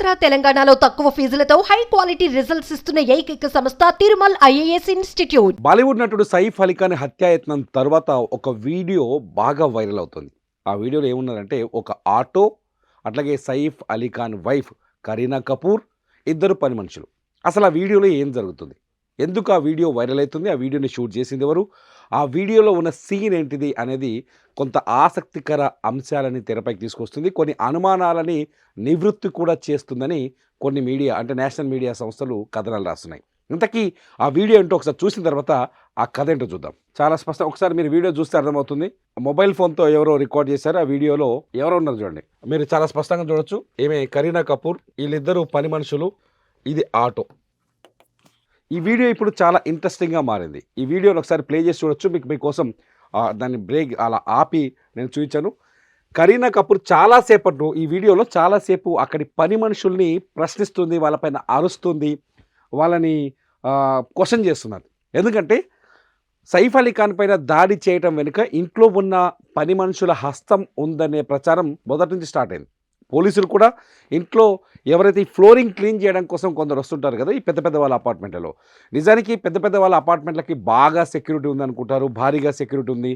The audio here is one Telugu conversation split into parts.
ఆంధ్ర తెలంగాణలో తక్కువ ఫీజులతో హై క్వాలిటీ రిజల్ట్స్ ఇస్తున్న ఏకైక సంస్థ తిరుమల్ ఐఏఎస్ ఇన్స్టిట్యూట్. బాలీవుడ్ నటుడు సైఫ్ అలీ ఖాన్ హత్యాయత్నం తర్వాత ఒక వీడియో బాగా వైరల్ అవుతుంది. ఆ వీడియోలో ఏమున్నదంటే ఒక ఆటో, అట్లాగే సైఫ్ అలీ ఖాన్ వైఫ్ కరీనా కపూర్, ఇద్దరు పని మనుషులు. అసలు ఆ వీడియోలో ఏం జరుగుతుంది, ఎందుకు ఆ వీడియో వైరల్ అవుతుంది, ఆ వీడియోని షూట్ చేసింది ఎవరు, ఆ వీడియోలో ఉన్న సీన్ ఏంటిది అనేది కొంత ఆసక్తికర అంశాలని తెరపైకి తీసుకొస్తుంది. కొన్ని అనుమానాలని నివృత్తి కూడా చేస్తుందని కొన్ని మీడియా అంటే నేషనల్ మీడియా సంస్థలు కథనాలు రాస్తున్నాయి. ఇంతకీ ఆ వీడియో ఏంటో ఒకసారి చూసిన తర్వాత ఆ కథ ఏంటో చూద్దాం. చాలా స్పష్టం, ఒకసారి మీరు వీడియో చూస్తే అర్థమవుతుంది. మొబైల్ ఫోన్తో ఎవరో రికార్డ్ చేశారు. ఆ వీడియోలో ఎవరో ఉన్నారు చూడండి, మీరు చాలా స్పష్టంగా చూడొచ్చు. ఏమే కరీనా కపూర్, వీళ్ళిద్దరూ పని మనుషులు, ఇది ఆటో. ఈ వీడియో ఇప్పుడు చాలా ఇంట్రెస్టింగ్గా మారింది. ఈ వీడియోని ఒకసారి ప్లే చేసి చూడొచ్చు. మీకోసం దాన్ని బ్రేక్ అలా ఆపి నేను చూపించాను. కరీనా కపూర్ చాలాసేపట్లో ఈ వీడియోలో చాలాసేపు అక్కడి పని మనుషుల్ని ప్రశ్నిస్తుంది, వాళ్ళపైన అరుస్తుంది, వాళ్ళని క్వశ్చన్ చేస్తున్నారు. ఎందుకంటే సైఫ్ అలీ ఖాన్ పైన దాడి చేయటం వెనుక ఇంట్లో ఉన్న పని మనుషుల హస్తం ఉందనే ప్రచారం మొదటి నుంచి స్టార్ట్ అయింది. పోలీసులు కూడా ఇంట్లో ఎవరైతే ఈ ఫ్లోరింగ్ క్లీన్ చేయడం కోసం కొందరు వస్తుంటారు కదా ఈ పెద్ద పెద్ద వాళ్ళ అపార్ట్మెంట్లలో, నిజానికి పెద్ద పెద్ద వాళ్ళ అపార్ట్మెంట్లకి బాగా సెక్యూరిటీ ఉంది అనుకుంటారు, భారీగా సెక్యూరిటీ ఉంది.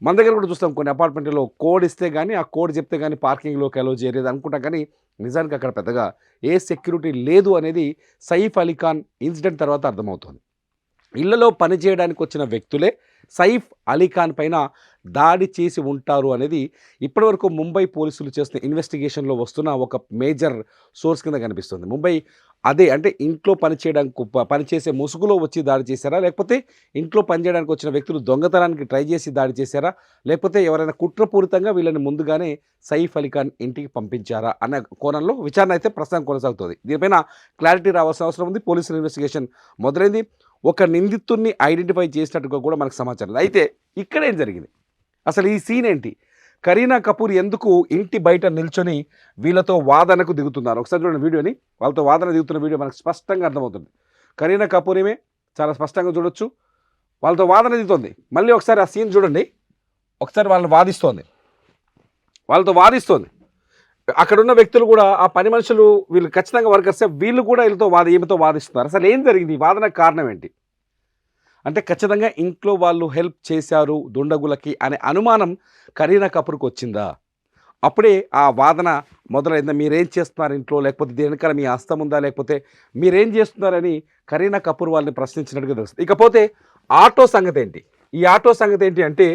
మన దగ్గర కూడా చూస్తాం కొన్ని అపార్ట్మెంట్లలో కోడ్ ఇస్తే కానీ, ఆ కోడ్ చెప్తే కానీ పార్కింగ్లోకి అలో చేయలేదు అనుకుంటాం, కానీ నిజానికి అక్కడ పెద్దగా ఏ సెక్యూరిటీ లేదు అనేది సైఫ్ అలీ ఖాన్ ఇన్సిడెంట్ తర్వాత అర్థమవుతుంది. ఇళ్లలో పనిచేయడానికి వచ్చిన వ్యక్తులే సైఫ్ అలీ ఖాన్ పైన దాడి చేసి ఉంటారు అనేది ఇప్పటివరకు ముంబై పోలీసులు చేస్తున్న ఇన్వెస్టిగేషన్లో వస్తున్న ఒక మేజర్ సోర్స్ కింద కనిపిస్తుంది. ముంబై అదే అంటే ఇంట్లో పనిచేసే ముసుగులో వచ్చి దాడి చేశారా, లేకపోతే ఇంట్లో పనిచేయడానికి వచ్చిన వ్యక్తులు దొంగతనానికి ట్రై చేసి దాడి చేశారా, లేకపోతే ఎవరైనా కుట్రపూరితంగా వీళ్ళని ముందుగానే సైఫ్ అలీ ఖాన్ ఇంటికి పంపించారా అన్న కోణంలో విచారణ అయితే ప్రస్తుతం కొనసాగుతుంది. దీనిపైన క్లారిటీ రావాల్సిన అవసరం ఉంది. పోలీసుల ఇన్వెస్టిగేషన్ మొదలైంది. ఒక నిందితుడిని ఐడెంటిఫై చేసినట్టుగా కూడా మనకు సమాచారం. అయితే ఇక్కడ ఏం జరిగింది, అసలు ఈ సీన్ ఏంటి, కరీనా కపూర్ ఎందుకు ఇంటి బయట నిల్చొని వీళ్ళతో వాదనకు దిగుతున్నారు? ఒకసారి చూడండి వీడియోని. వాళ్ళతో వాదన దిగుతున్న వీడియో మనకు స్పష్టంగా అర్థమవుతుంది. కరీనా కపూర్ ఏమే చాలా స్పష్టంగా చూడొచ్చు, వాళ్ళతో వాదన దిగుతుంది. మళ్ళీ ఒకసారి ఆ సీన్ చూడండి, ఒకసారి వాళ్ళని వాళ్ళతో వాదిస్తోంది. అక్కడున్న వ్యక్తులు కూడా ఆ పని మనుషులు వీళ్ళు ఖచ్చితంగా వర్కర్సే, వీళ్ళు కూడా ఈమెతో వాదిస్తున్నారు. అసలు ఏం జరిగింది, ఈ వాదనకు కారణం ఏంటి అంటే ఖచ్చితంగా ఇంట్లో వాళ్ళు హెల్ప్ చేశారు దుండగులకి అనే అనుమానం కరీనా కపూర్కి వచ్చిందా? అప్పుడే ఆ వాదన మొదలైందా? మీరేం చేస్తున్నారు ఇంట్లో, లేకపోతే దేనికైనా మీ హస్తం ఉందా, లేకపోతే మీరేం చేస్తున్నారని కరీనా కపూర్ వాళ్ళని ప్రశ్నించినట్టుగా తెలుస్తుంది. ఇకపోతే ఆటో సంగతి ఏంటి? ఈ ఆటో సంగతి ఏంటి అంటే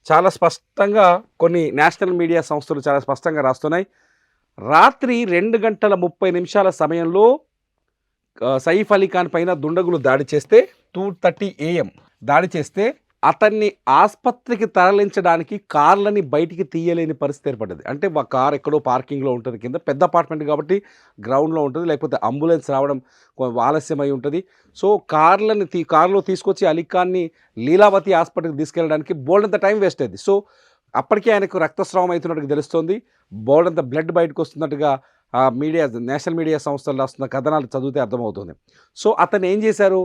చాలా స్పష్టంగా కొన్ని నేషనల్ మీడియా సంస్థలు చాలా స్పష్టంగా రాస్తున్నాయి. రాత్రి 2:30 సమయంలో సైఫ్ అలీ ఖాన్ పైన దుండగులు దాడి చేస్తే 2:30 AM దాడి చేస్తే అతన్ని ఆసుపత్రికి తరలించడానికి కార్లని బయటికి తీయలేని పరిస్థితి ఏర్పడ్డది. అంటే మా కార్ ఎక్కడో పార్కింగ్లో ఉంటుంది, కింద పెద్ద అపార్ట్మెంట్ కాబట్టి గ్రౌండ్లో ఉంటుంది, లేకపోతే అంబులెన్స్ రావడం ఆలస్యమై ఉంటుంది. సో కారులో తీసుకొచ్చి అలీ ఖాన్ని లీలావతి హాస్పిటల్కి తీసుకెళ్ళడానికి బోల్డంత టైం వేస్ట్ అయింది. సో అప్పటికే ఆయనకు రక్తస్రావం అవుతున్నట్టుగా తెలుస్తోంది, బోల్డంత బ్లడ్ బయటకు వస్తున్నట్టుగా నేషనల్ మీడియా సంస్థలు రాస్తున్న కథనాలు చదివితే అర్థమవుతుంది. సో అతను ఏం చేశారు,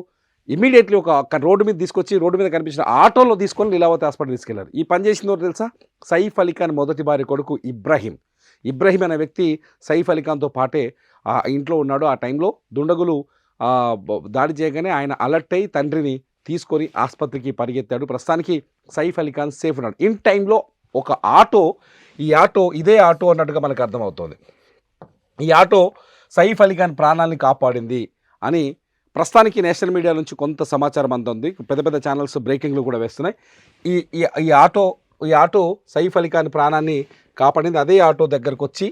ఇమీడియట్లీ ఒక రోడ్డు మీద తీసుకొచ్చి రోడ్డు మీద కనిపించిన ఆటోలో తీసుకొని లీలావతి హాస్పిటల్ తీసుకెళ్లారు. ఈ పని చేసిందో తెలుసా? సైఫ్ అలీ ఖాన్ మొదటి భార్య కొడుకు ఇబ్రహీం అనే వ్యక్తి సైఫ్ అలీ ఖాన్తో పాటే ఆ ఇంట్లో ఉన్నాడు. ఆ టైంలో దుండగులు దాడి చేయగానే ఆయన అలర్ట్ అయ్యి తండ్రిని తీసుకొని ఆసుపత్రికి పరిగెత్తాడు. ప్రస్తుతానికి సైఫ్ అలీ ఖాన్ సేఫ్ ఉన్నాడు. ఇన్ టైంలో ఒక ఆటో, ఇదే ఆటో అన్నట్టుగా మనకు అర్థమవుతుంది. ఈ ఆటో సైఫ్ అలీ ఖాన్ ప్రాణాలని కాపాడింది అని ప్రస్తుతానికి నేషనల్ మీడియా నుంచి కొంత సమాచారం అందుంది. పెద్ద పెద్ద ఛానల్స్ బ్రేకింగ్లు కూడా వేస్తున్నాయి. ఈ ఆటో సైఫ్ అలీ ఖాన్ ప్రాణాన్ని కాపాడింది. అదే ఆటో దగ్గరకు వచ్చి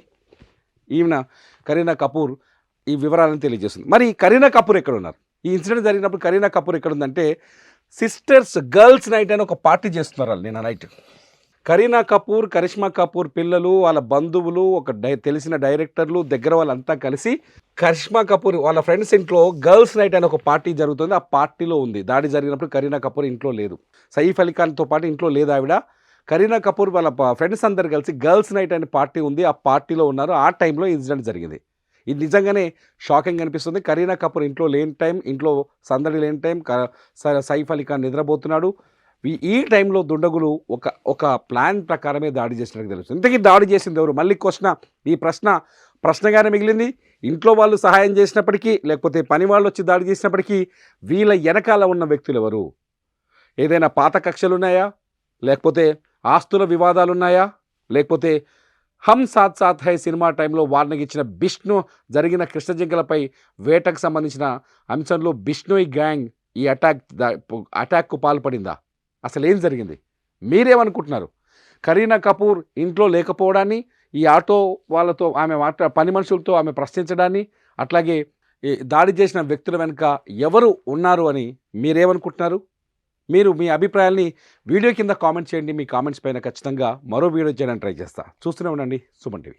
ఈమె కరీనా కపూర్ ఈ వివరాలను తెలియజేస్తుంది. మరి కరీనా కపూర్ ఎక్కడ ఉన్నారు? ఈ ఇన్సిడెంట్ జరిగినప్పుడు కరీనా కపూర్ ఎక్కడ ఉందంటే గర్ల్స్ నైట్ అని ఒక పార్టీ చేస్తున్నారు వాళ్ళు నిన్న నైట్. కరీనా కపూర్, కరిష్మా కపూర్ పిల్లలు, వాళ్ళ బంధువులు, తెలిసిన డైరెక్టర్లు, దగ్గర వాళ్ళంతా కలిసి కరిష్మా కపూర్ వాళ్ళ ఫ్రెండ్స్ ఇంట్లో గర్ల్స్ నైట్ అని ఒక పార్టీ జరుగుతుంది. ఆ పార్టీలో ఉంది. దాడి జరిగినప్పుడు కరీనా కపూర్ ఇంట్లో లేదు. సైఫ్ అలీ ఖాన్తో పాటు ఇంట్లో లేదు ఆవిడ. కరీనా కపూర్ వాళ్ళ ఫ్రెండ్స్ అందరు కలిసి గర్ల్స్ నైట్ అనే పార్టీ ఉంది, ఆ పార్టీలో ఉన్నారు. ఆ టైంలో ఇన్సిడెంట్ జరిగింది. ఇది నిజంగానే షాకింగ్ అనిపిస్తుంది. కరీనా కపూర్ ఇంట్లో లేని టైం, ఇంట్లో సందడి లేని టైం, సైఫ్ అలీ ఖాన్ నిద్రపోతున్నాడు. ఈ టైంలో దుండగులు ఒక ప్లాన్ ప్రకారమే దాడి చేసినట్టు తెలుస్తుంది. ఇంతకీ దాడి చేసింది ఎవరు? మళ్ళీ ఈ ప్రశ్న ప్రశ్నగానే మిగిలింది. ఇంట్లో వాళ్ళు సహాయం చేసినప్పటికీ, లేకపోతే పని వాళ్ళు వచ్చి దాడి చేసినప్పటికీ వీళ్ళ వెనకాల ఉన్న వ్యక్తులు ఎవరు? ఏదైనా పాత కక్షలున్నాయా? లేకపోతే ఆస్తుల వివాదాలున్నాయా? లేకపోతే హమ్ సాత్ సాత్ హై సినిమా టైంలో వార్నింగ్ ఇచ్చిన బిష్ణు జరిగిన కృష్ణజింకలపై వేటకు సంబంధించిన అంశంలో బిష్ణోయ్ గ్యాంగ్ ఈ అటాక్కు పాల్పడిందా? అసలు ఏం జరిగింది? మీరేమనుకుంటున్నారు? కరీనా కపూర్ ఇంట్లో లేకపోవడాన్ని, ఈ ఆటో వాళ్ళతో ఆమె పని మనుషులతో ఆమె ప్రశ్నించడాన్ని, అట్లాగే ఈ దాడి చేసిన వ్యక్తుల వెనుక ఎవరు ఉన్నారు అని మీరేమనుకుంటున్నారు? మీరు మీ అభిప్రాయాల్ని వీడియో కింద కామెంట్ చేయండి. మీ కామెంట్స్ పైన ఖచ్చితంగా మరో వీడియో చేయడానికి ట్రై చేస్తా. చూస్తూనే ఉండండి సుమన్ టీవీ.